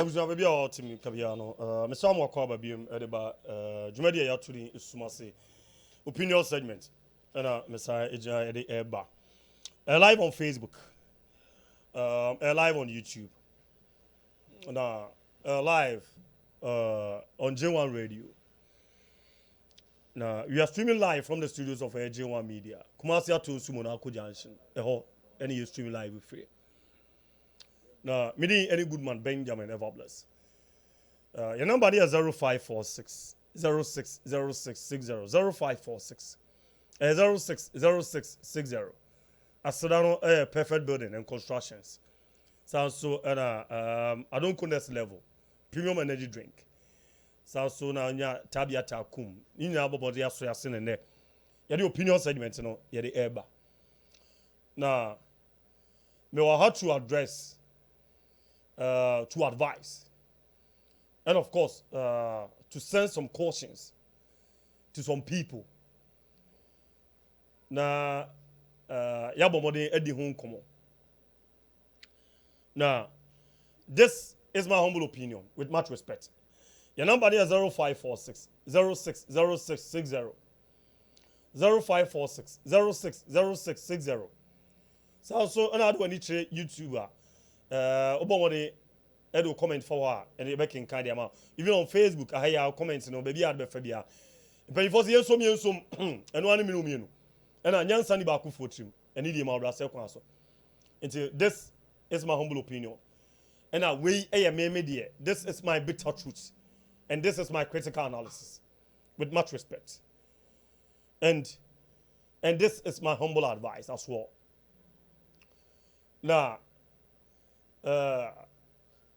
Abuja baby or Timmy Cabiano, Miss Samuel Kwaba Beam, Edeba, Jumedia Yaturi Sumasi, opinion segment, and Messiah Eja Eddie Eba. Live on Facebook, live on YouTube, live on J1 Radio. Now, we are streaming live from the studios of J1 Media. Kumasi to Sumonako Junction, any streaming live with free. Now, me any good man Benjamin ever bless. Your number is 0546 060660 0546 060660. Asadano perfect building and constructions. So I don't know next level. Premium energy drink. So now nya tabia takum. Nya abobodi aso ya sene ne. Ya the opinion segment no ya the eba. Now me wa how to address to advise, and of course, to send some cautions to some people. Now, yabomode edi hon komo. Now, this is my humble opinion, with much respect. Your number is 0546 060660 0546 060660. So also another one YouTuber. Obomode edo comment for her and you back in kind of even on Facebook I hear comments no baby ad be fabia if you force yensom and one minu and Nyansa Na ba ku fotrim and need ma bra se kwa so until this is my humble opinion and we media this is my bitter truth and this is my critical analysis with much respect and this is my humble advice as well. Now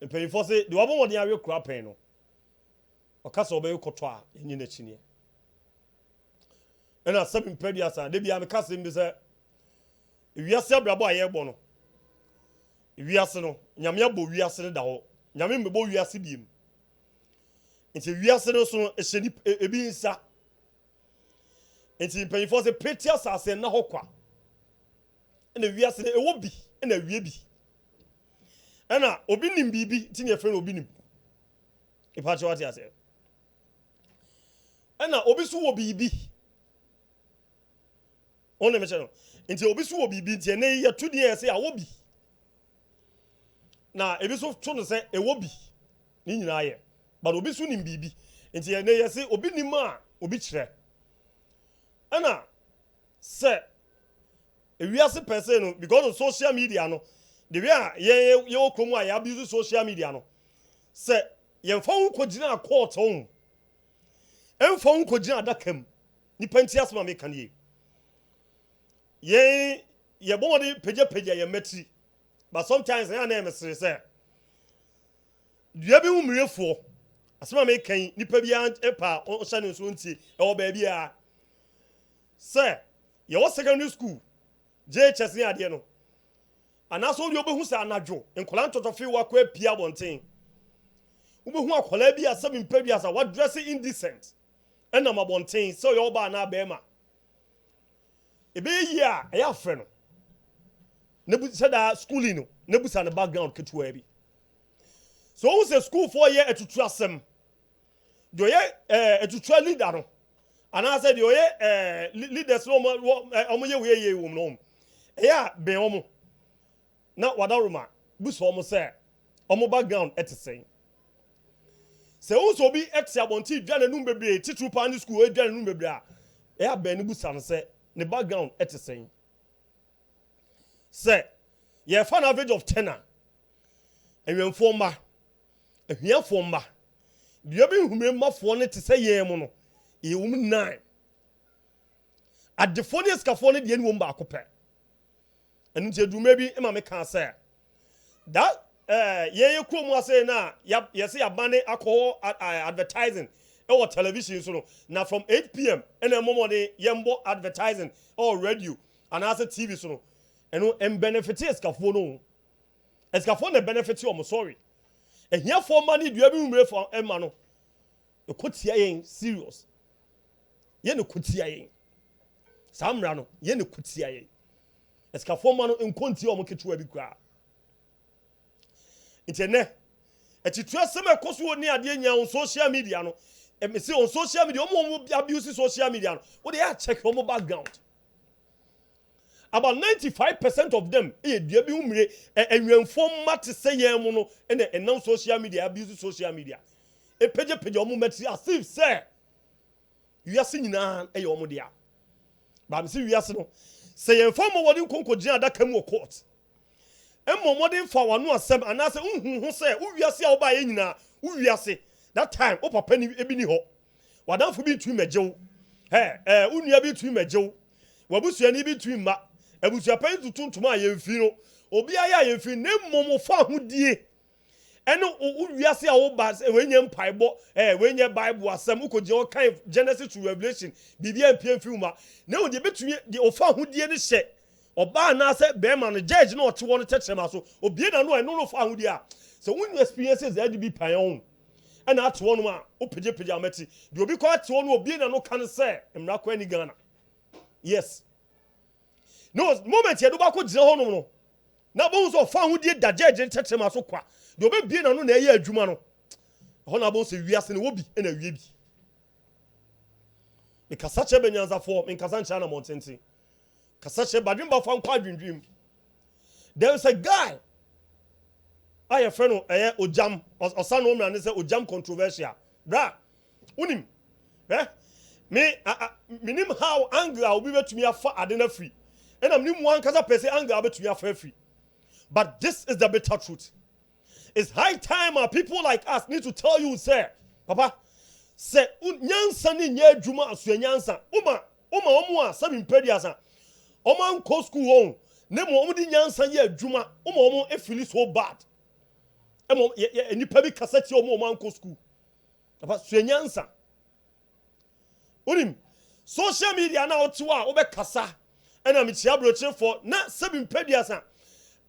pay for say the one more than you crap no or cast obey kotwa in the chine and as some pedias and they be am cast in be say if you say brabo aye bono if you ase no nyame abo wi ase da ho nyame mbebo wi ase biem nti wi ase no so eheni ebi nsa nti pay for say petias ase na ho kwa na wi ase e wo bi na wi bi ena obi nim bibi tinye friend obi nim ipacho what you say ena obi so wo bibi only me channel nti obi so wo bibi nti ene ye to dey say awo bi na ebi so to no say e wo bi ni nyina ye but obi so nim bibi nti ene ye say obi nim a obi kire ena say ewiase person no because of social media no the way ye okromu a ya abuse social media no say ye mfa unko gina court on emfa unko gina adakam ni pantias ma me kan ye bomode peja ye metri but sometimes ya na emesere say dua bi humrefo asema me kan ni pa bia epa o hye nso nti e wo ba bia say ye wo secondary school JHS ni ade no anaso ri obehu sa anadwo enkola ntotofe wa kwa pia bonten obehu akola bi asem mpadu asa what dress indecent ena ma bonten so yo ba na ba ma ebe yi a eya fre no nebu se da schooling no nebu sa na background ketuwa bi so who say school for year etutu asem do ye etutu leader no ana say do ye leaders no omo ye we wom no eya ben omo na wadaruma buso omo say omo background etisen se wo bi etia abonti dwane num bebre titru pan school dwane num bebre a e ba ni busa no say ne background etisen say ye fa an average of 10 enwenfo ma ehiafo ma bia bi hume mafo ne te say ye mu no e wum 9 adefonius kafo ne de ni wom ba akopɛ and nti edume bi ema me kan say that ye krom ase na ye say abane alcohol advertising or television so no na from 8 p.m. and momo de yembo advertising or radio and as TV so no eno em benefit eskafo no eskafo na benefit o mo sorry ehia for money dua bi umre for ema no ekotia yen serious ye ne kotia yen samra no ye ne kotia yen eskafo ma no enkonti o mo ketua bi kra intene etitua sem ekoso ni ade nya on social media no me say on social media omo abuse social media no wo dey check omo background. About 95% of them dua bi umre enwenfo mate say yen mu no na social media abuse social media page omo mati asif say wiase nyina omo dia ba me say wiase no say yen fo mo wodi nkonko gina adaka mu court emmo modern fa wano asem anase unhu say wo wiase a wo ba ye nyina wo wiase that time o papa ni ebi ni ho wadanfo bi tu mejew unua bi tu mejew wabusua ni bi tu ma abusua pan tutuntum a yemfi no obi aya yemfi ne momo fa hodie eno wo wiase a wo ba wenye mpaibo wenye bible asem ukoje o kan Genesis to Revelation bibia mpia mfi uma ne wo de betumi de ofa hodie ne hye oba na se be ma no judge na o te won tetema so obie na no eno no fa hodie a so when you experiences that be pan on and at one ma o peje amati de obi ko at one obie na no kan se mra kwa ni Ghana. Yes, no moment ye do ba ko gire ho no na bo so fa hodie da judge tetema so kwa de obi bie na no na ye adwuma no ho na bo so wiase ne wobi na wie bi me kasa che benyanza fo me kasa ncha na montenti kasa che badwimba fa nkwa dwindwim. There is a guy I friend no Ogyam osano umra ne say Ogyam controversial bra unim me minim how anger obi betumi afa ade na free and am nim one kasa person anger betumi afa free. But this is the bitter truth. It's high time our people like us need to tell you say papa say nyansa ni nya adwuma aso nyansa uma omo a sabi mpedi asa omo nko school won ne mo omo di nyansa ye adwuma omo e so bad emo nipa bi kasati omo nko school papa so nyansa unim social media na otiwa obe kasa ena mi chia broche for na sabi mpedi asa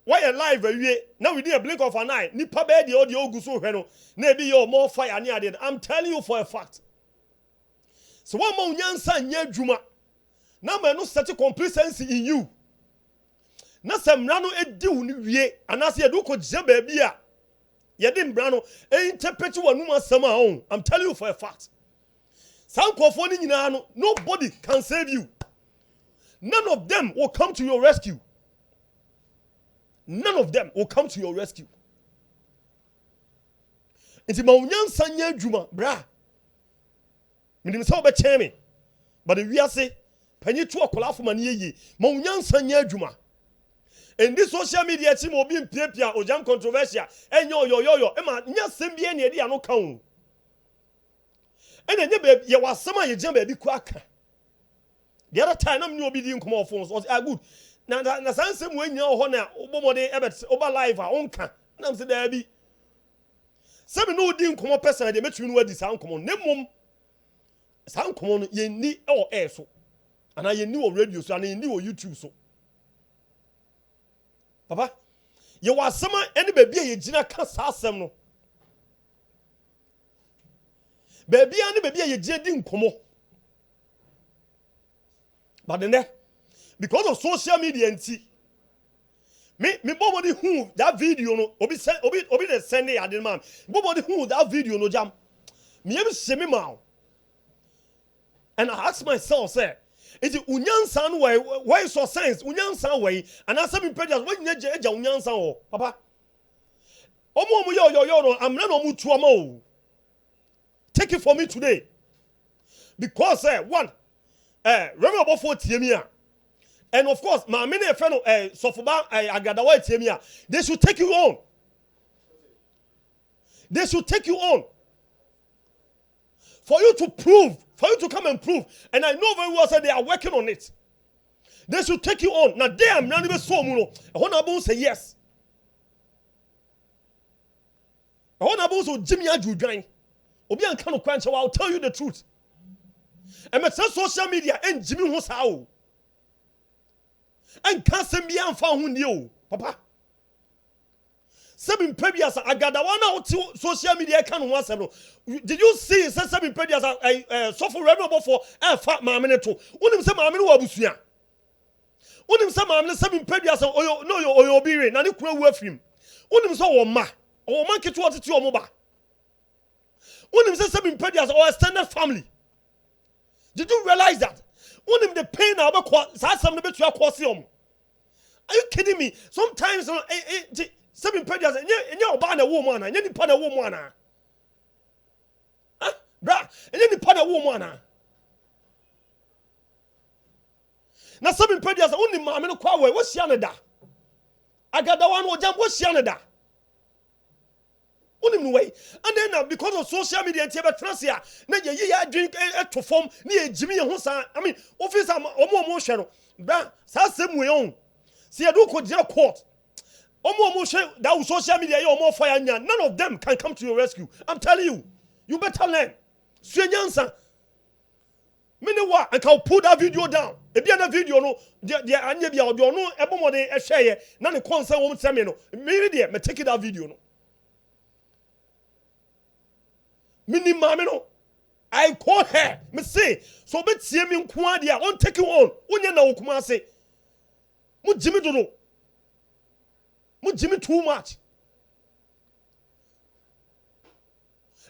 why a live awie now we need a blink of an eye nipa be de odi ogu so hwe no na ebi your more fire ne ade. I'm telling you for a fact. So one more nyansa nya adwuma na ma no set complacency in you na semra no edi wu ni wie anase ye do ko je ba bia ye de mbra no interpret wanum asem a on. I'm telling you for a fact. Sankofo ni nyina no nobody can save you. None of them will come to your rescue. None of them will come to your rescue. Inti ma unyansa nya adwuma bra minim se obeche me but we are say panyi to akola afoma ne yi ma unyansa nya adwuma. In this social media team obi mpiapia Ogyam controversial enyo yo e ma nya sembie ne de ano kan ene nye be ye wasema ye gyan ba bi ku aka the other time na me obi di nkomo phones was good na sansem we nya ho na obomode ebet oba live a onka na mse da bi se me no di nkomo person de metumi no wadi san nkomo ne mom san nkomo no ye ni e o air so ana ye ni wo radio so ana ye ni wo YouTube so papa ye wasema ene ba bi ye gina ka sa asem no ba bi ane ba bi ye gina di nkomo but then because of social media nti me bobody who that video no obi the send it ade man bobody who that video no jam me em se me ma and I ask myself say it unyansa no why so sense unyansa way and answer me pages when nya eja unyansa o papa omo yo no am na no mu tu omo take it for me today because one remember about 40 years. And of course, my many friend Sofuba Agradawaa Gyimie, they should take you on. They should take you on. For you to prove, for you to come and prove. And I know very well that they are working on it. They should take you on. Now they are not even so muno. Honorable say yes. Honorable so Gyimie Adwudwan. Obi an kan kwanche I'll tell you the truth. And me social media and Gyimie ho sao. And can't send me and found you, papa. Seven previous Agradawaa na social media can once. Did you see seven previous suffer rebel for a fat mamma to unim some mamma wabusia? Unim some mamma seven previous no your beer, and you could work him. Unim so ma. o man ketu o tete o mo ba unim say seven pedias or extended family. Did you realize that unim the pain na obekwa sa asem no betu akwose om? Are you kidding me? Sometimes seven pedias enye oba na wo mu ana enye nipa na wo mu ana. Bra enye nipa na wo mu ana. Na seven pedias unim maame no kwa we wo hia ne da. Agradawaa no Ogyam wo hia ne da. Unim way. And then because of social media and transfer, na ye drink to form near Gyimie ho sa. I mean, office omo hwe bra sa sem we on. See I do ko court. Omo hwe that social media you omo fire nya. None of them can come to your rescue. I'm telling you. You better learn. Sua Nyansa. Meanwhile, I can put that video down. If you have a video, no, the anya bia obi ono ebomode e share na ne concern wo mteme no. Me dey me take that video no. Mini mama no, I call her. Me say, so bet see me nko ade a on take you on. Unya na okuma say. Mu Gyimie do no. Mu Gyimie too much.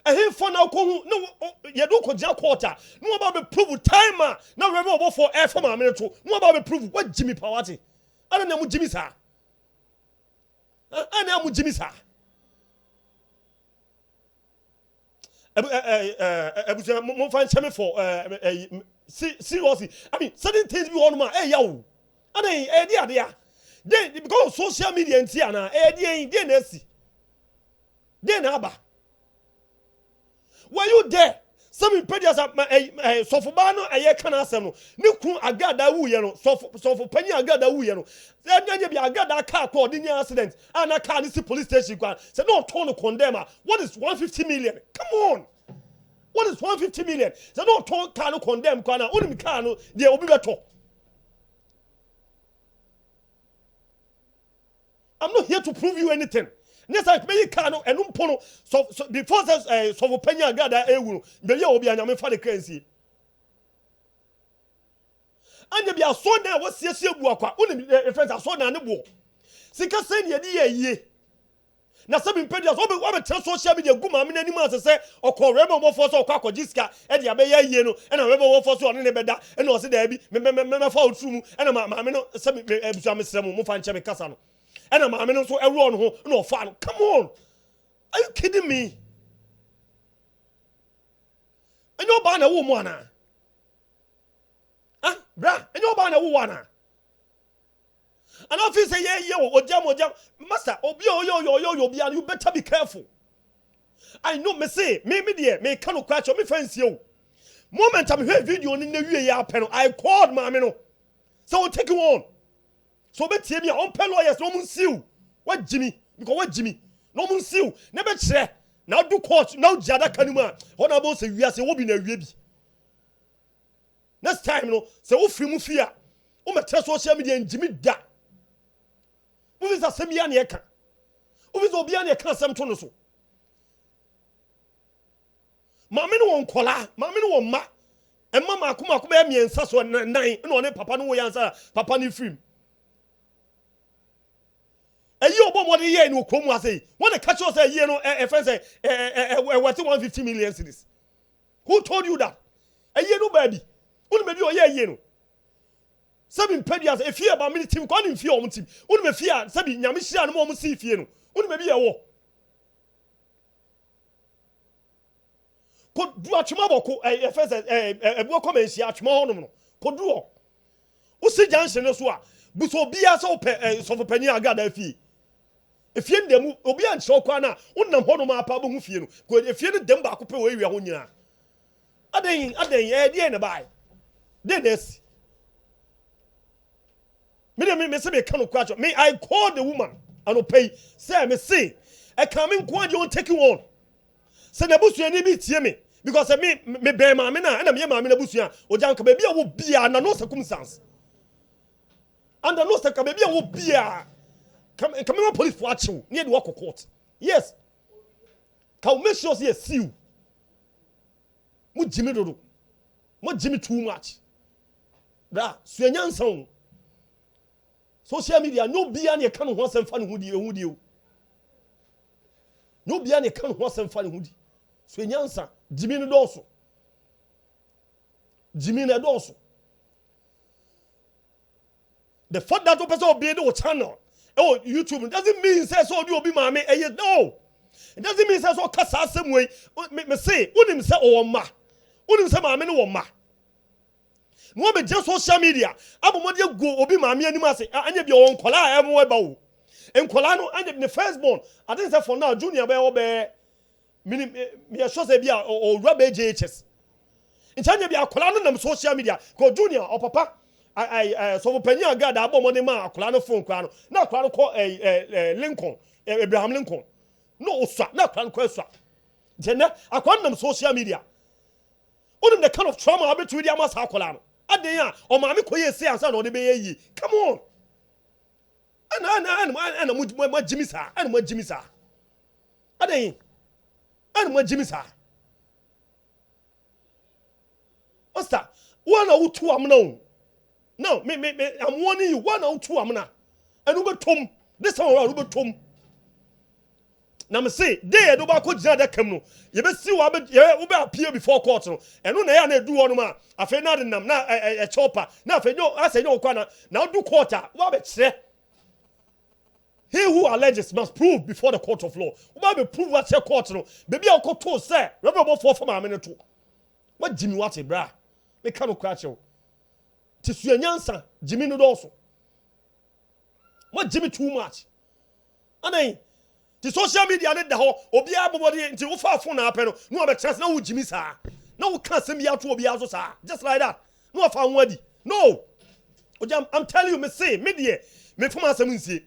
Ehe for na ko hu no ye do ko ja quarter. No about be prove timer. Na we obo for air for mama to. No about be prove what Gyimie pawate. Ana na mu Gyimie sa. Ana mu Gyimie sa. Mo find cheme for seriously. I mean, certain things be on ma yawo. And dia. Then because of social media and na dey na si. Dey na aba. Were you there? Some pedias sofoba no aye kana asem no. Ne ku Agradawaa ye no. Sofo pani Agradawaa ye no. Anya bi Agradawaa car call the accident. And a car this police station kwan. Say no turn to condemn. What is 150 million? Come on. What is 150 million? Say no turn car no condemn kwan. Only car no dey obi beto. I'm not here to prove you anything. Yes, I may cano and umpono so before says so penya Agradawaa ewu be ye obi anyame fa the currency. Anya bia so na wo siesie bu akwa unim friends so na ne bo sika sen ye di ye na seven pedias wo be tell social media gu ma me nanim asese okọ remo mo for so okọ jiska e dia be ye no e na remo wo for so one ne beda e na o se da bi me fa otru e na ma me no se ebusu amesrem mo fa nche me kasa no. And I'm so everyone no fan. Come on. Are you kidding me? And you're buying a woman. Huh? Bra, and you're buying a woman. And I feel say, yeah, Ogyam, Master, yo, you better be careful. I know, me say, maybe dear, may cannot catch me fancy you. Moment I'm here video in the year panel. I called mammy. So I'll take you on. So bet me on pen lawyers no mun seal. What Gyimie? Because what Gyimie? No mun seal. Never share. Now do court. Now jada kanuma. What about say we are say we be na wie bi. Next time no say wo free mu fia. Wo metre social media Gyimie da. Wo be say me ya na e ka. Wo be say obi ya na e ka asem to no so. Maame no won kola, maame no won ma. E mama akoma e miensa so nan na one papa no wo yansa papa ni film. A year about what year no come was say. When the catch us a year no a friend say worth 150 million cedis. Who told you that? A year no baby. Only maybe a year no. Seven pedias a fear about many team calling fear on team. Only me fear seven Yamishia no more see fear no. Only maybe a war. Could do a chumabo a first a book comment she at tomorrow. Could do. Usi Jansen no so. Buso bia so so penny Agradawaa fee. If you dem obi an show kwana unnam hono ma pa bo hu fie no ko if you dem ba ko pe we wi ho nyina aden dey na bai dey this me say me kan kwacho me I call the woman and pay say me say e kan me nko ade on take you on say na busu ani bi tie me because me be ma me na me ma me na busu a Ogyam ka ba bia wo bia na no circumstance and no say ka ba bia wo bia come on police for action near the work court. Yes. Can make sure say see you. Mu Gyimie do. Mu Gyimie too much. Bra, Sua Nyansa. Social media no bia na kan ho asem fa no hu die. no bia ne kan ho asem fa ne hudi Sua Nyansa Gyimie no doso Gyimie no doso the fact that you person obey the channel YouTube doesn't mean say so obi maame no it doesn't mean say so kasa asem way me say unim say o ma unim say maame no wo ma no be just social media abomode go obi maame anim ase anya bia won kola emo eba wo enkola no anya the firstborn I think say for now junior be wo be me sure say bia o rubber JHS ntanya bia kola no nam social media ko junior or papa so penny Agradawaa abomode ma kola no phone kola no na kola no ko Lincoln Abraham Lincoln no oswa na kola no ko oswa ntena akwa nam social media onim the kind of trauma abetu dia ma sa kola no aden o maame koye se ansa na o de be yi come on ana mo Gyimie sa ana mo Gyimie sa aden ana mo Gyimie sa osta one or two amna no me I'm warning you one or two amna and ube tom this time around ube tom na me say dey do ba ko gina da kam no ye be si wa be ube appear before court no eno na ya na edu wono ma afa na de nam na chopper na afa nyo asenyo kwa na do court wa be kire he who alleges must prove before the court of law we be prove what the court no baby akoto say rebel for maame no to what Gyimie what bra me ka no kwa chew ti Sua Nyansa Gyimie no doso what Gyimie too much anan the social media ne da ho obi abobode nti wo fa phone na apɛ no be chance na wo Gyimie sa na wo ka sem ya to obi aso sa just like that no fa nwadi no Ogyam I'm telling you me say me de me fuma asem nsie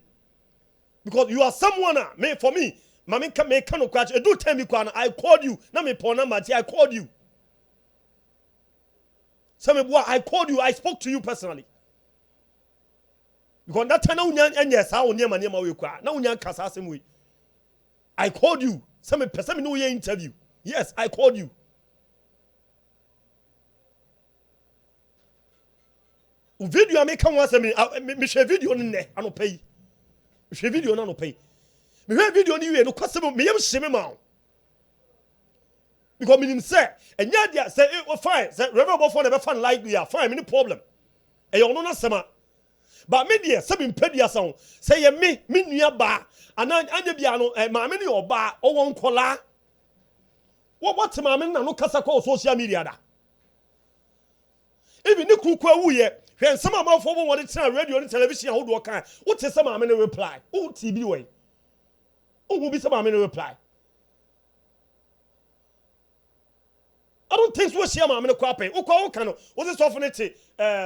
because you are someone me for me mama can me can catch do tell me kwa I called you na me pon number I called you some boy I called you I spoke to you personally because that time na unya enya sa wo niam niam we kwa na unya kasa asem we I called you some person me no ye interview yes I called you video make kan wa me share video ne anopai me video na no pay me video ni we no kwasem me yam hye ma because me say enya dia say fine say remember for the be fan like we are fine me problem e yo no na sema but me dia say me mpadia san say ye me nua ba ana anya bia no ma me ne oba o won kola what ma me na no kasa ko social media da even ni kuku awu ye hwen sama ma fo won tena radio and television how do kan what say sama me no reply o tv way o hu bi sama me no reply I don't think so share ma me no kwape o kwa o kan no o se so for nete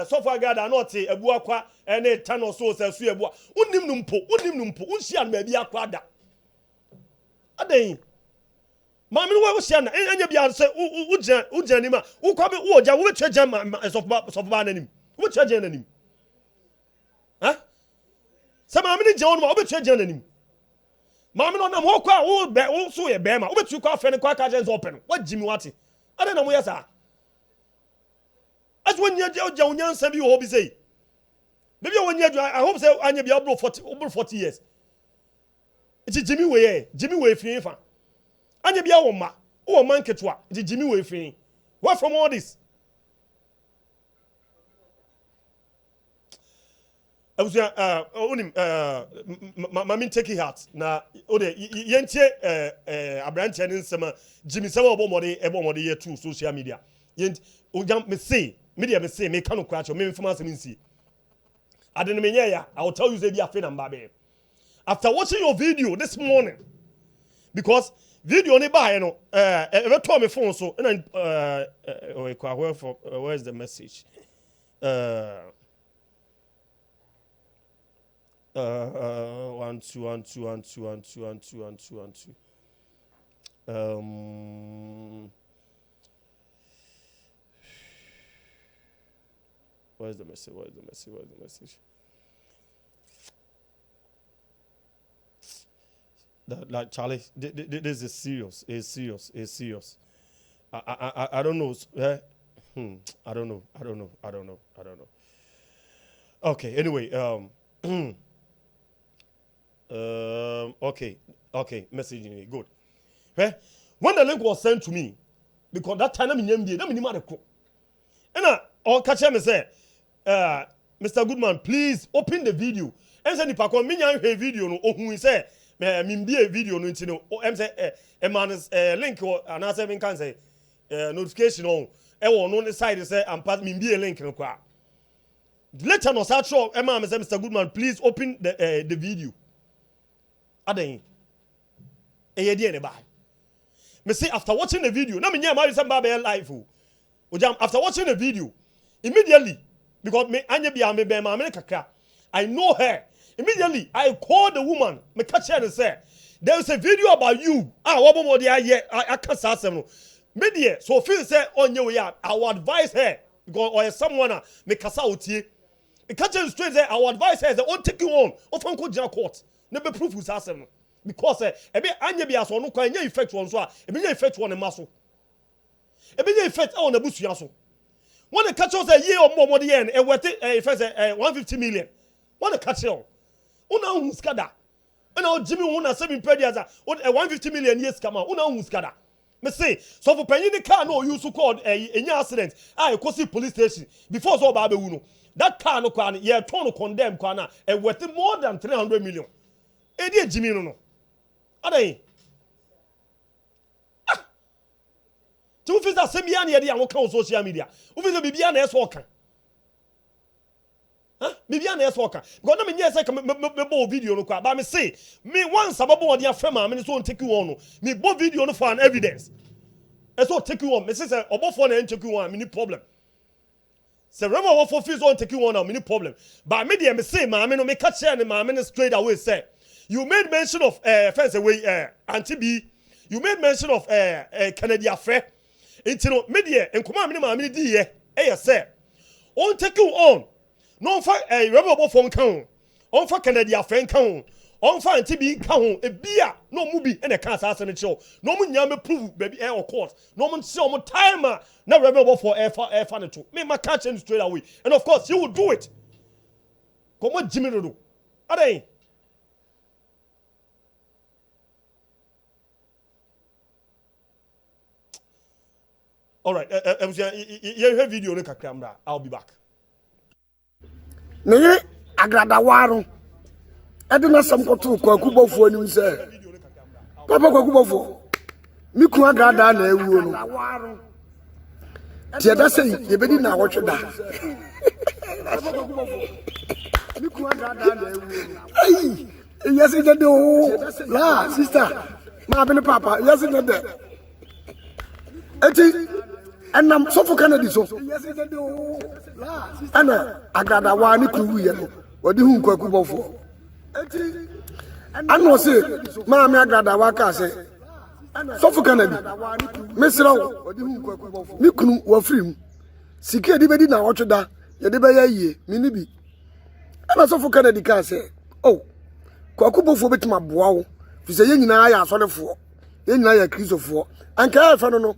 so for Agradawaa na ote abu akwa na tan so so su abu unim no mpo unhia na bi akwa da adan ma me no wo share na anya bia se ujan ni ma wo kwa be wo ja wo betwa jan so ba nanim wo betwa jan nanim ha se ma me ni jan no wo betwa jan nanim ma me no na mo kwa wo so ye be ma wo betu kwa fe ne kwa ka jan so open what Gyimie wati ade na mo yesa as when you Sua Nyansa bi ho bi say maybe when you I hope say anya bi over 40 years it's Gyimie we free fa anya bia wo man ketua Gyimie we free what from all this abusia onim mama take it heart na o de yentie abranche ne nsema Gyimie sema obomode ye tu social media yent Ogyam me say media me say me kanu kwacho me information nsi ade ne menye ya I will tell you say bi afi na mbabe after watching your video this morning because video ni ba no e to me phone so and where is the message one two where's the message like Charlie this is serious it's serious I don't know I don't know okay anyway okay messaging me good When the link was sent to me, because that time I'm in MBA, I'm in Marco. And I'll catch him and say, Mr. Goodman, please open the video. And say, if I come in a video, no, who is say, be a video, no, you know, I'm say, a man's link or an answer can say, notification on, on the side, say, I'm part me be a link. Later, no, such show, Emma, Mr. Goodman, please open the video. Aden, me say after watching the video, na me nyama marry somebody live. Ogyam, after watching the video, immediately, because me anya bia me be ma me kakra, I know her. Immediately, I called the woman. Me catch her and say, there is a video about you. What dey I can't say no. Me there, so feel say on your way, I will advise her because or someone me kasa otie. Me catch her straight say I will advise her say, "On take you on, ofan ko jina court." Ne be proof with asem no. Because ebe anya bia so no kwa nya effect won so a ebe nya effect won maso ebe nya effect on abusua so when the catch us say ye omo de yen e wete first 150 million when the catch you una hu skada una o Gyimie hu na 7 pedias a 150 million yes kama una hu skada me say so for penny the car no use called enya accident I kosi police station before so ba be wu no that car no kwa ye turn condemn kwa na e worth more than 300 million e dey Gyimie no Aday. Tu fais ça c'est bien y a on social media. Ou fais bibia na eso kan. Bibia na eso kan. Because na me nyɛ say me bo video no kwa ba me say me once ababo odi afema me so take you on no. Me bo video no for an evidence. E so take you on. Me say obofo na take you on me ni problem. Say remember what for fees on take you on now me ni problem. But me dey me say ma me no me catch share ma me straight away say you made mention of first away Auntie B. You made mention of Kennedy Afre. It's no media and come on, mammy, dear. Say, on take you on. No for a rebel phone count. On for Kennedy Afre count. On for Auntie B count. A beer, no movie, and a cast as a show. No one yam prove, baby, air or court. No one show more timer. No rebel for air furniture. Make my catch him straight away. And of course, you will do it. Come on, Gyimie do. Are they? All right, you have video no kakramda. I'll be back. Ne Agradawaa edina sam koto kwaku bofo anim se papa kwaku bofo mi ku Agradawaa na ewuo no tie da sei ye bedi na wotwe da mi ku Agradawaa na ewuo ai yes je de o la sister ma be ne papa yes je de eti enam sofo Kennedy so ana Agradawaa ni kuru ye no odi hu kwaku bofo eti ano se ma me Agradawaa ka se sofo Kennedy mesrawo odi hu kwaku bofo ni kunu wa firim sike di bedi na wotweda ye de be yie mi ni bi ana sofo Kennedy ka se oh kwaku bofo betima boa wo fi se ye nyina ya asorefo ye nyina ya kristofo anka ya fa no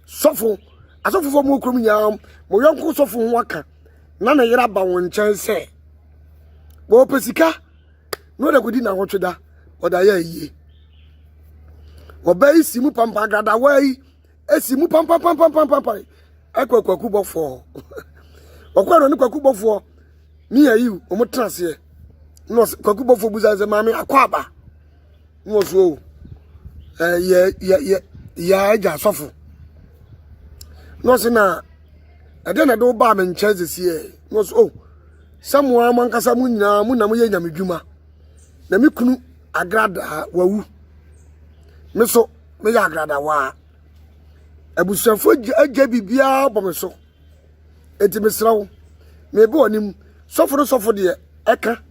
sofo asofo mo krom nyam mo yonko sofo ho aka na na yira ba won nchen se bo pesika no da kudi na hotweda oda ya yie obai simu pampa Agradawaa yi esimu pampa ekwaku bofo okwa no kwaku bofo mi ya yi o mo trase no kwaku bofo buzaze mame akwaba no so ya ja sofo no se na ade na do ba me ncheze sie no so oh samwa mankasa mu nyina mu na mu ye nyamedwuma na mi kunu Agradawaa wu me so me ya Agradawaa abusafo agya bibia bo me so enti mesrawo me be onim sofo de eka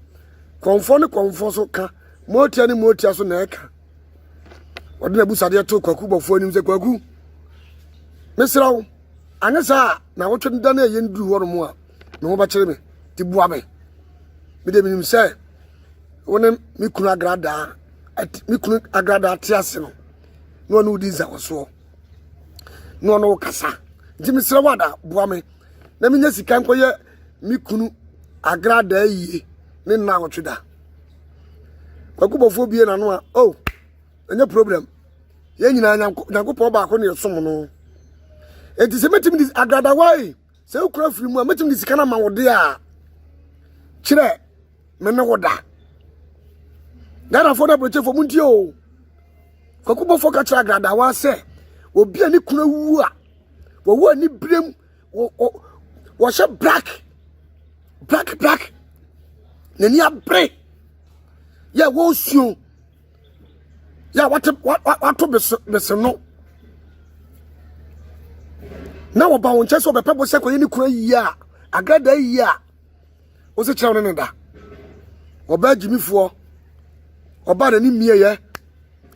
konfo so ka motia ni motia so na eka odi na busade to kwaku bofo onim se kwaku mesrawo anasa na wotwe nda na ye nduru horo mu a me ho ba kire me ti bua me de minim se wona mi kunu Agradawaa tiase no no no di za woso no kasa Gyimie sira wada bua me na mi nya sika nkoye mi kunu Agradawaa yie ne na wotwe da kwaku bofo bie na no a oh enya problem ye nyina nyankopon ba ko ne som no enti se metim di Agradawaa se ukura firi mu a metim di sika na ma wode a kire me ne woda dara fo da broche fo munti o kwakubo fo ka kira Agradawaa se obi ani kuna wu a wo ani brem wo she black nani abre ya wo suo ya wato bese no na wo ba won cheso be pebo se koye ni kuna yi a Agrada yi a o se kira ne da oba Gyimie oba na ni mie ye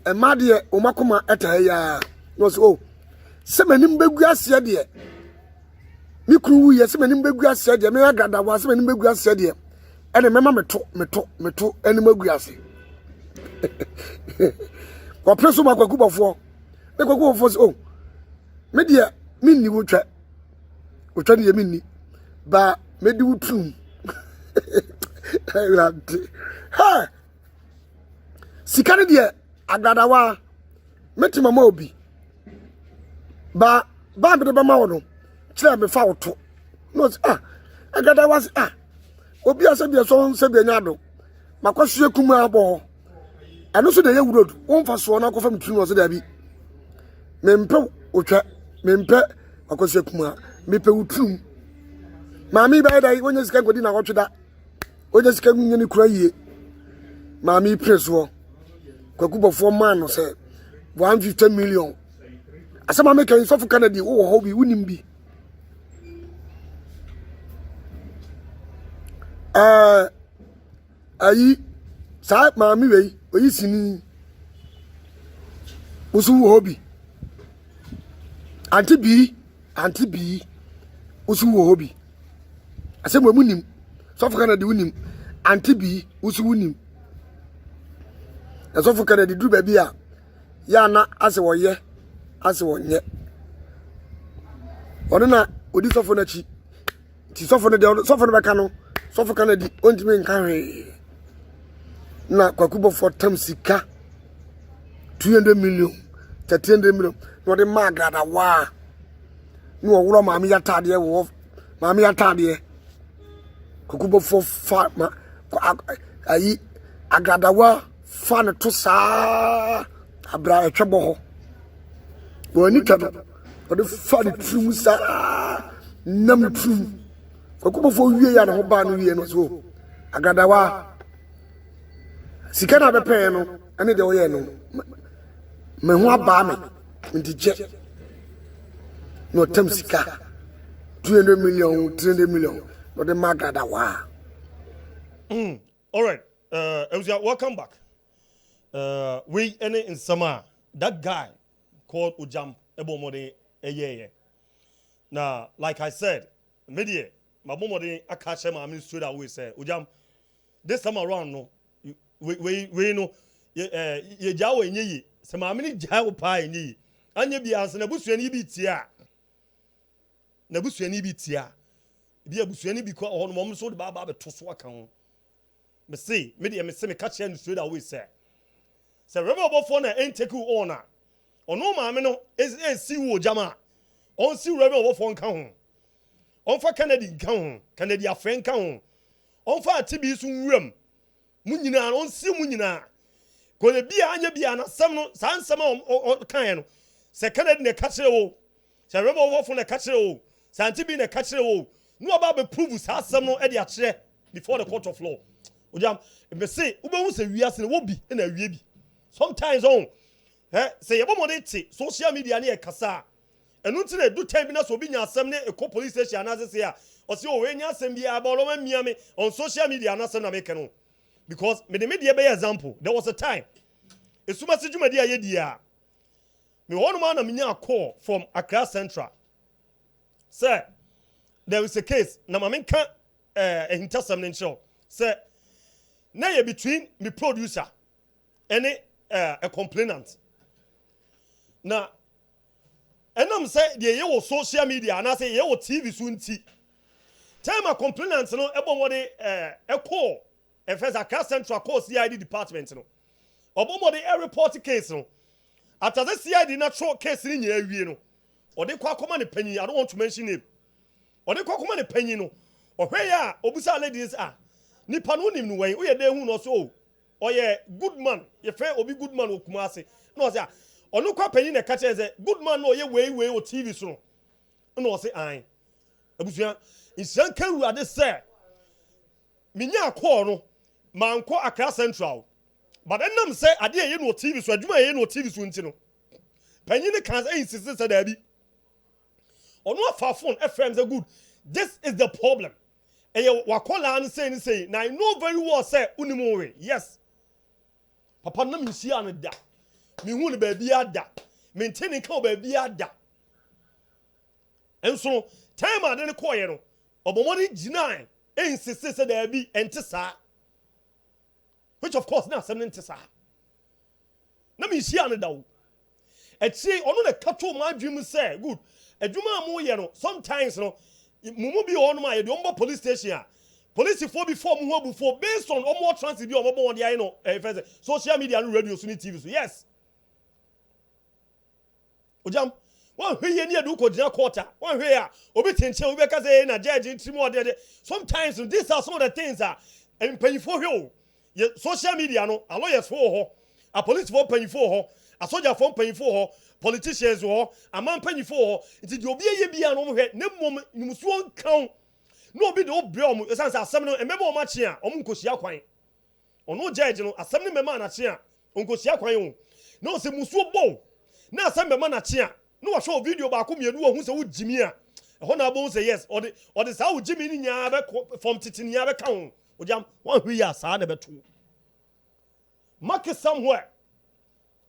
e ma de o makoma eta ya no so se manim begu ase de mi kuru wu ye se manim begu ase de me Agradawaa se manim begu ase de ene mema meto ene magu ase ko preso makwakubo me kwakubofo oh me dia minni wotwa ne ye minni ba me di wutum ha sikane dia Agradawaa metima ma obi ba me de ba ma wono kire me fa woto no Agradawaa obi asebia so sebia nyado makwasu ekumu abo anu so de ye wurodu won fa so na kofa mtunu so da bi mempe otwa mempe makwasu ekumu mepe wutum mami ba da wonya sika ngodi na wotweda wonya sika nyani kura yie mami preso kwakubofo man no se 150 million asama make in South Canada wo ho bi wunim bi ayi sa mami wei oyi sini usu hobi anti bi usu hobi ase mo munim South Canada wunim anti bi usu wunim na South Canada duru ba bi a ya na ase woye ase wonye ono na odi sofo na chi ti sofo no beka no South Canada ontime nkanwe na kwakubo for tam sika 200 million 300 million no de ma Agradawaa no woro maami ya tade wo maami ya tade kwakubo for fa ayi Agradawaa fa ne to saa abra etwebo ho woni tado ode fa ne trum saa nam trum kwakubo for wie ya no ba no wie no so Agradawaa sikana bepe no ene de oye no me ho aba me ndije no tem sika 200 million 300 million no de Agradawaa. All right, welcome back. We any in summer that guy called Ogyam ebomode eyeye. Now like I said media my bomode akache ma me straight away say Ogyam this time around no we no ye jawo enyi se ma me ni jawo pa enyi anya bi anse na busuani bi tia na busuani bi tia bi abusuani bi ko ho no mom so de ba be to so aka ho me say me say me catch and straight away say rebel for na take you on na ono ma me no si wo Ogyam on si rebel for nka ho on fa Canada nka ho Canada afren nka ho on fa atibi so nwuram munyina on si munyina ko le bia anya bia na sam no san sam kan no se Canada ne ka kire wo se rebel for na ka kire wo santi bi ne ka kire wo no aba be prove sa sam no e de a kire before the court of law Ogyam me say ubehu se wiase ne wo bi na wie bi sometimes on say yebomode ti social media na e kasa enu ti na do time bi na so bi nya asem ne e police station na say a o say o we nya asem bi a ba lo ma mia me on social media na asem na make no because me the media be example there was a time esuma se dwumadi aye dia me wonu ma na me nya call from Accra Central say there is a case na ma me kan hintasam ne show say na ye between me producer any a complainant na enam say the ye wo social media na say ye wo TV so nti time a complainant no ebomode e call e first Accra Central call CID department no obomode e report case no after the CID natural case in your no or they call command a penny I don't want to mention it or they call command a penny no or where obusa ladies are nipa no nim no way we dey hu no so or yeah good man ye fair obi good man o Kumasi no say onu kwa penny na catch say good man no ye way o TV so no say an abusua insan kan ruade say minya call no manko Accra Central but enam say ade ye no TV so adwuma ye no TV so nti no penny ne kan say insist say da bi onu afa phone FM say good this is the problem and you wakola and say now I know very well say unimu yes papa na me sia no da me hu ne ba bia da maintain ka ba bia da enso time ade ne koye no obomori gina insist say da bi ente sa which of course na sem ente sa na me sia no da wo echi onu ne kato ma adwum say good adwuma mo ye no sometimes no mumu bi on ma ye de ombo police station police for before mu ho before based on omo transit bi omo bon dey no first social media and radio so ni TV so yes Ogyam one hwe ye ni adu ko gina quarter one hwe a obi tenche obi ka say na judge ntimo ode sometimes these are some of the things that empanyfo hwe o social media no a lawyers for ho a police for empanyfo ho a soldier for empanyfo ho politicians ho a man empanyfo ho nti de obi ye bia no hwe ne mom nimusuo nkan no obi de obre om esan say asem no emebe o machi a om nkosia kwan ono judge no asem ne mema na chi a onkosia kwan o no se musuo bo na asem mema na chi a no wa show video ba ko mienu wo hu se wo Gyimie a ho na bo say yes or the sa wo Gyimie ni nya be from titini ya be kan Ogyam wan hwi ya sa na be to mark somewhere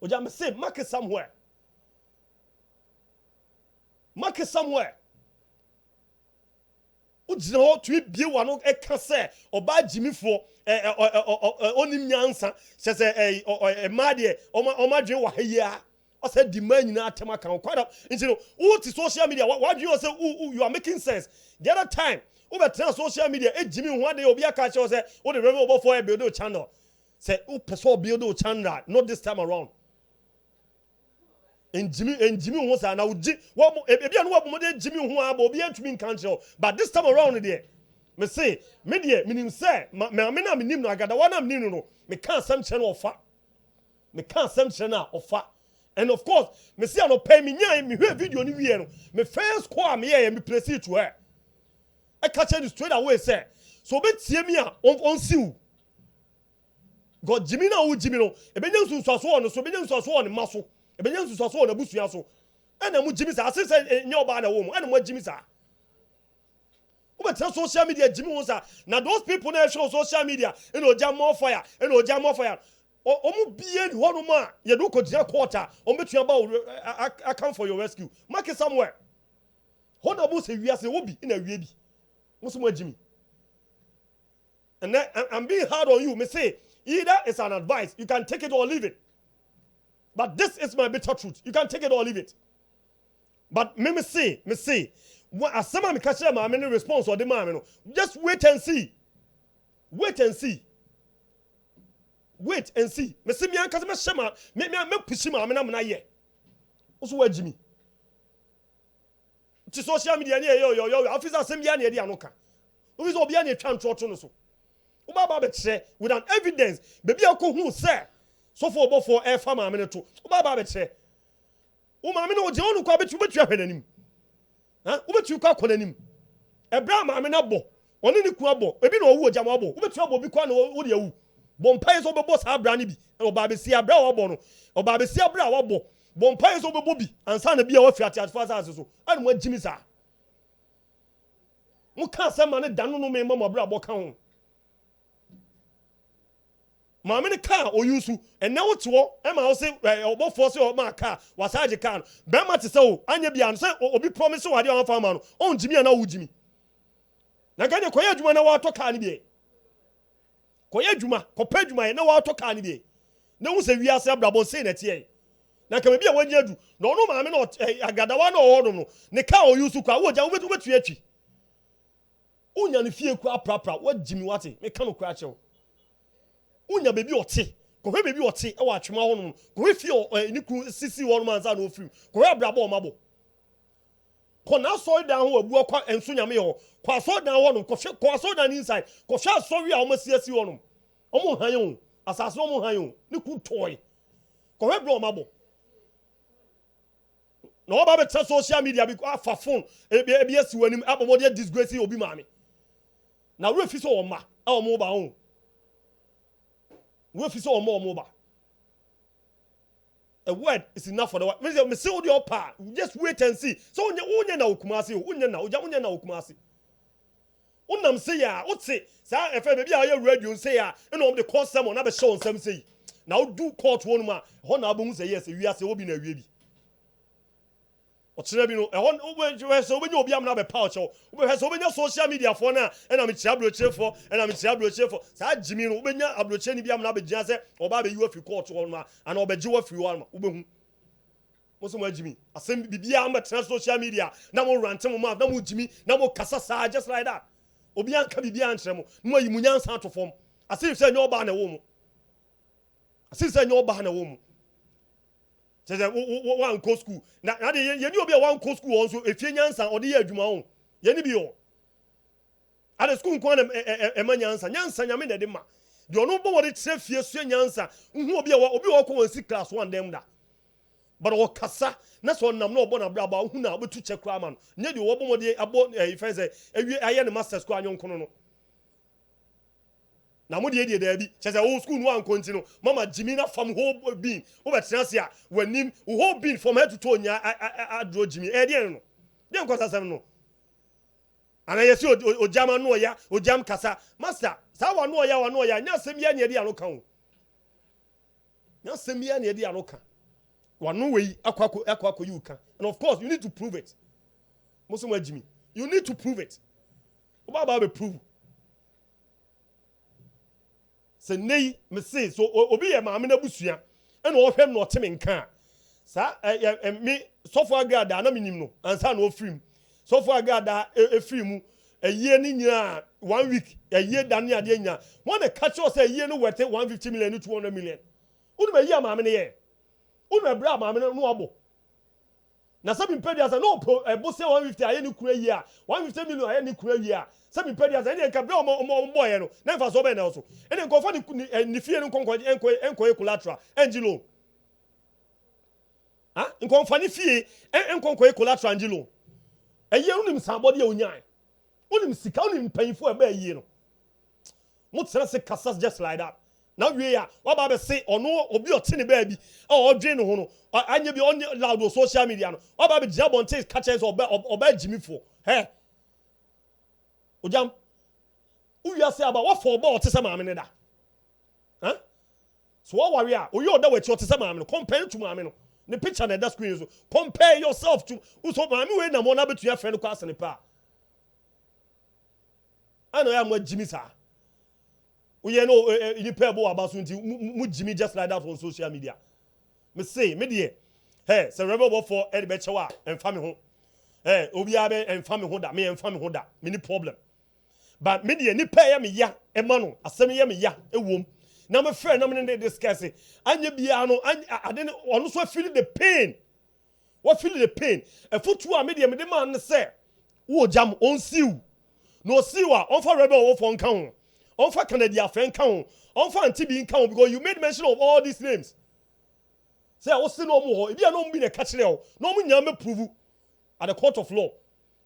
Ogyam say mark somewhere Ujina ho twi bie wa no e ka se oba Gyimie fo onim nyansa se made o dwe wa hia o se di man nyina atema kan quite up nti no wo ti social media what do you say you are making sense the other time wo betra social media Gyimie ho ade obi aka che say wo de remember obo for e build channel say wo person build channel not this time around en Gyimie ho sa na wo ebia no wo de Gyimie ho aba obi antumi nkan but this time around there me say me de minim say me na minim no Agradawaa na minim no me kan sam channel ofa and of course me see no pay me nya me hwe video ni wie no me first call me here me place it to her I catch it straight away say so be tie me a on siw God Gyimie na wo Gyimie no e be nya nsusuaso on so be nya nsusuaso on maso e be nya nsusuaso on abusua so ena mu Gyimie sa asese nya oba na wo mu ena mu Gyimie sa we tell social media Gyimie wo sa na those people na show social media and Ogyam more fire omu bie ni hono ma ye do ko dia quarter betua ba I come for your rescue mark it somewhere hono bo se wiase wo bi na wie bi muso mo Gyimie and then I'm being hard on you me say either it's an advice you can take it or leave it but this is my bitter truth you can take it or leave it but me say what asema me catch ma me response or the man no just wait and see me see me anka me shema me pushi ma me na ye oso wa Gyimie ti social media ni yo officer asem bia na ye di anoka officer obi na twa ntroto no so wo ba be kire with an evidence baby akohu say so for obofo e fa ma me to wo ba be kire wo ma me no je onu kwa betu hwenanim ha wo betu kwa konanim ebra ma me na bo oni ni ku abo ebi na owu Ogyam abo wo betu abo bi kwa na wo de awu bompai so bebo sa abra ni bi oba be si abra wo bo no oba be si abra wo bo bompai so bebo bi ansa na bia wo fi atiafa sa so anu mo Gyimie sa mo ka sa ma ne danu no me mama abra bo ka ho ma me ne ka oyusu enne wo to e ma wo se obo fo se o ma ka wasaje ka be ma te se o anya bia no se obi promise wo ade on fa ma no on Gyimie na wo Gyimie na ga ne koya adwuma na wo to ka ni bi koye adwuma kopa adwuma na wa to ka ni bi na hu se wiase abrabo sei na tie na ka bia wanya adu na ono maame na Agradawaa na ohodom no ne ka oyusu kwa wo Ogyam wo betu atwi unya ne fie kwa prapra wo Gyimie wate me ka no kwa chew unya bebi ote ko hwe bebi ote e wa atwema ho no ko hwe fi ni ku sisi ho no manza no ofrim ko hwe abrabo mabo ko na so dan ho abu akwa enso nyame ho ko so dan ho no ko so dan inside ko hwe asori a o masiasi ho no o mo han yo asase o mo han yo ni ku toy ko hwe bro mabo no ba be social media bi afa phone e bi esi wanim abomode disgrace obi maame na we fi so o ma a o mo ba ho we fi so o mo ba a word is enough for the word me say odi opa just wait and see so onye na okumase onye na okumase unam say ya uti sa efe be bia ya radio say ya na o de call someone na be show nsam say na o do court won ma ho na abon say yes wi ase obi na wie bi o tere bi no e ho we so obi obi am na be pouch o we so obi social media for na na me tia bloche for na me tia bloche for sa Gyimie no obi nya abloche ni bi am na be gina say oba be you afi court won ma ana oba gi wa fi won ma obehu mo so mo Gyimie asem bibia am be social media na mo rant mo ma na mo Gyimie na mo kasa sa just like that obi anka bibia antre mo no yi mu nyansa atofom asem say nyo ba na wo mu asem say nyo ba na wo mu say one go school na de ye ni obi a one go school won so efie nyansa ode ye adwuma ho ye ni bi ho ade school nko na ema nyansa nyame de ma de ono bo wode tre fie so nyansa hu obi wo ko won si class 1 dem da but o kasa na so nam na obo na bra ba hu na obetu che kra ma no nye de wo bo wode abo ife say awie aye ne master school anyon kono no na mo de da bi che say o school no an continue mama Gyimie na fam whole being wo be trans ya wanim whole being from head to toe nya adro Gyimie e de no de nkwasa sam no ana yesi Ogyam no ya Ogyam kasa master sa wa no ya nya sem ya ne de ano kan nya sem ya ne de ano kan wa no we akwa you kan and of course you need to prove it Muslim Gyimie you need to prove it oba be prove se nei me say so obi ye maame na busua e na ohwem na oteme nka sa me sofo Agradawaa na minim no ansa na ofrim sofo Agradawaa efrimu eye ni nyina 1 week eye dane ade nya won na catch us eye no worth 150 million to 200 million unu be ye maame ne ye unu bra maame no obo na sabi mpedi say no bo say 150 aye ni kura yi a 150 million aye ni kura yi a sabi mpedi say ne nka bra o boy no na fa so be na so ene nko fa ni fie no enko collateral angelo ha nko fa ni fie enko collateral angelo eye unim sabode onyan unim sika unim panfo e ba eye no mo tsena se kasa just like that na wie ya wa ba be say ono obi otene ba bi o dwen no ho no anya bi on loud social media no wa ba be gya bonte catch us oba Gyimie fo he Ogyam uya say aba what for about te say maame ne da huh so what worry a oyo da we te say maame no compare to maame no the picture na that screen so compare yourself to so maame we na mo na betua friend ko asene pa ano ya mo Gyimie sa we no you pay bo abaso nti mu Gyimie just like that on social media me say me dey hey say rebel for e be chewa emfa me ho obi abe emfa me ho da me emfa me ho da me ni problem but me dey ni pay me ya e ma no asem ya me ya ewom na me friend na me dey discuss anya bia no ade ne ono so feel the pain what feel the pain e fotu a me dey man say wo Ogyam on siw no siwa on for rebel wo for nka ho on for Canada friend nka ho on for antibi nka ho because you made mention of all these names say I was no more bia no mbi ne ka kire o no mu nya me prove at the court of law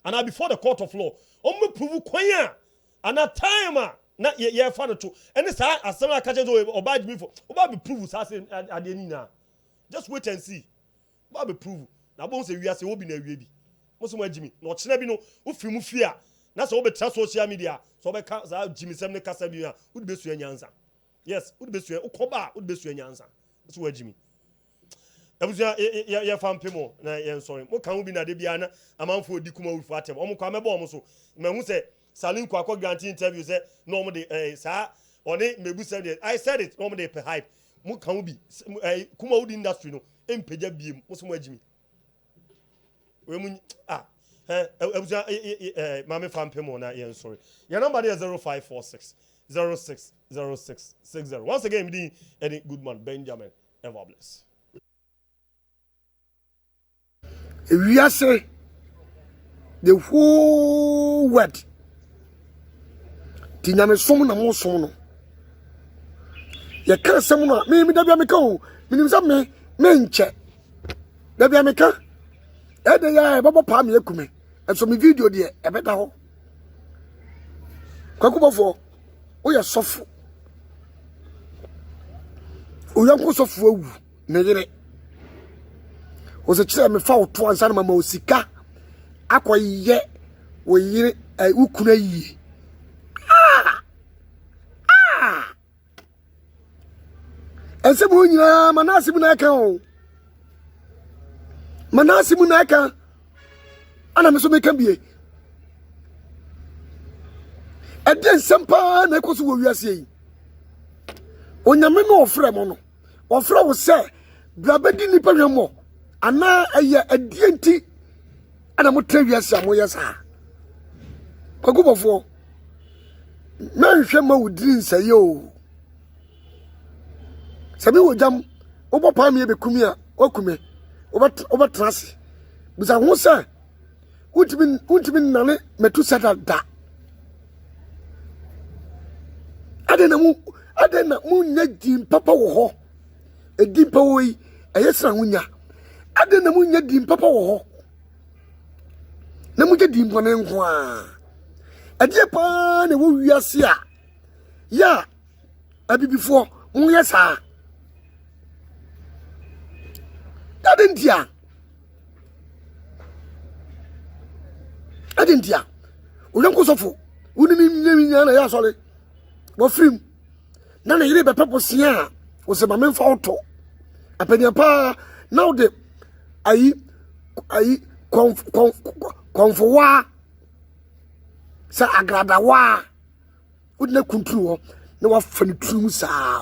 and before the court of law on me prove kwan and a time na ye fa no to and say asem aka je oba Gyimie for oba be prove say ade ni na just wait and see oba be prove na bon say wi ase obi na wie bi Muslim Gyimie na o kire bi no o firi mu fia na so obi tra social media so obi ka za Gyimie sem ne kasa bi a wo be sua nyansa yes wo be sua ukoba wo be sua nyansa so Gyimie abuja ya fampemo na ye sorry mo kan bi na de bia na amanfo odi kuma wufo atem o mo kwa mebo mo so mahu se Salin kwa guarantee interview say no mo de sa oni mebu say I said it no mo de per hype mo kan bi kuma wudi industry no empeja biem mo so mo Gyimie we mu abuja mame fampemo na ye sorry your number is 0546 060660. Once again, me any good man Benjamin. Ever bless. We are say the whole word. Tinyame som na mo som no. Ye ka sem no me da bia me ka o. Me nim say me nche. Da bia me ka. E de ya e babo pa me akume. E so me video de e beta ho. Kwakubofo o ye sofo. O yanko sofo awu na yire. O se kire me fa o to ansa na mama osika. Akoye wo yire ukuna yi. Ese mu nyina manase mu na aka o. Manase mu na aka. Ana me so me kan bie. Ade nsempa na ekoso wo wiase yi. Onyame no ofre mo no. Ofre wo se brabedi nipa hwemo. Ana aye adienti ana mo tra wiase amoye sa. Kwagubofo. Na nhwe ma wudiri nsaye o. Sabi Ogyam obo pa me be kumi a okume oba trase bisa ho se untimi nane metu seta da adena mu nya dim papa wo ho edim pa wo yi eyesra hunya adena mu nya dim papa wo ho na mu je dim pone nko a adie pa na wo wiase a ya abibifo mu yesa Adentia. Uyanko sofo. Uni mi na ya sole. Wo film. Na na yire be pepo sia. Wo se ma me fa auto. Apenia pa now de ayi konfowa. Sa Agradawaa. Udna kuntru ho. Na wa fani trum sa.